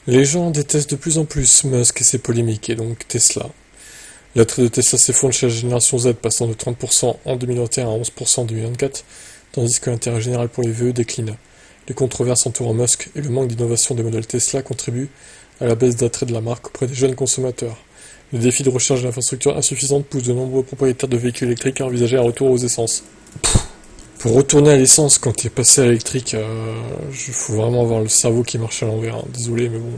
Les gens détestent de plus en plus Musk et ses polémiques, et donc Tesla. L'attrait de Tesla s'effondre chez la génération Z, passant de 30% en 2021 à 11% en 2024, tandis que l'intérêt général pour les VE décline. Les controverses entourant Musk et le manque d'innovation des modèles Tesla contribuent à la baisse d'attrait de la marque auprès des jeunes consommateurs. Les défis de recharge d'infrastructures insuffisantes poussent de nombreux propriétaires de véhicules électriques à envisager un retour aux essences. Pour retourner à l'essence quand t'es passé à l'électrique, faut vraiment avoir le cerveau qui marche à l'envers, hein. Désolé, mais bon.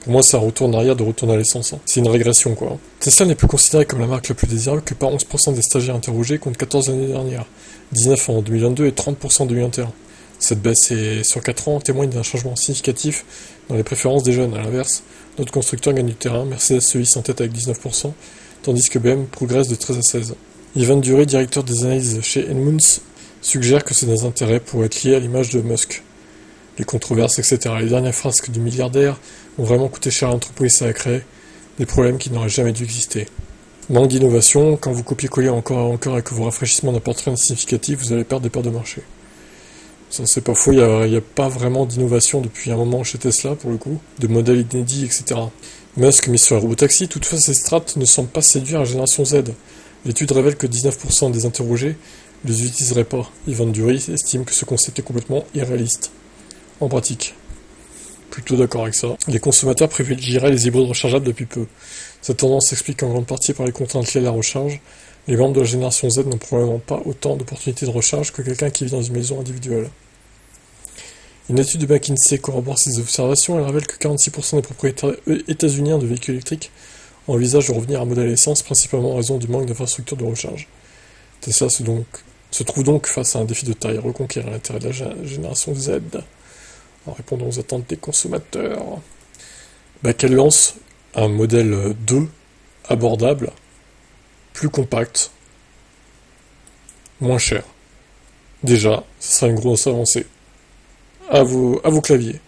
Pour moi, c'est un retour en arrière de retourner à l'essence, hein. C'est une régression, quoi. Tesla n'est plus considérée comme la marque la plus désirable que par 11% des stagiaires interrogés contre 14 l'année dernière, 19 en 2022 et 30% en 2021. Cette baisse sur 4 ans témoigne d'un changement significatif dans les préférences des jeunes. À l'inverse, d'autres constructeurs gagnent du terrain, Mercedes se hisse en tête avec 19%, tandis que BMW progresse de 13 à 16. Ivan Dury, directeur des analyses chez Edmunds, suggère que ces intérêts pourraient être liés à l'image de Musk. Les controverses, etc. Les dernières frasques du milliardaire ont vraiment coûté cher à l'entreprise et ça a créé des problèmes qui n'auraient jamais dû exister. Manque d'innovation, quand vous copiez-collez encore et encore et que vos rafraîchissements n'apportent rien de significatif, vous allez perdre des parts de marché. Ça, c'est pas faux, il n'y a pas vraiment d'innovation depuis un moment chez Tesla, pour le coup, de modèles inédits, etc. Musk mise sur les robotaxis, toutefois ces strates ne semblent pas séduire la génération Z. L'étude révèle que 19% des interrogés ne les utiliseraient pas. Ivan Dury estime que ce concept est complètement irréaliste. En pratique. Plutôt d'accord avec ça. Les consommateurs privilégieraient les hybrides rechargeables depuis peu. Cette tendance s'explique en grande partie par les contraintes liées à la recharge. Les membres de la génération Z n'ont probablement pas autant d'opportunités de recharge que quelqu'un qui vit dans une maison individuelle. Une étude de McKinsey corrobore ces observations. Elle révèle que 46% des propriétaires états-uniens de véhicules électriques envisagent de revenir à un modèle essence, principalement en raison du manque d'infrastructures de recharge. Tesla se trouve donc face à un défi de taille, reconquérir l'intérêt de la génération Z, en répondant aux attentes des consommateurs. Qu'elle lance un modèle 2 abordable, plus compact, moins cher. Déjà, ce sera une grosse avancée. À vos claviers.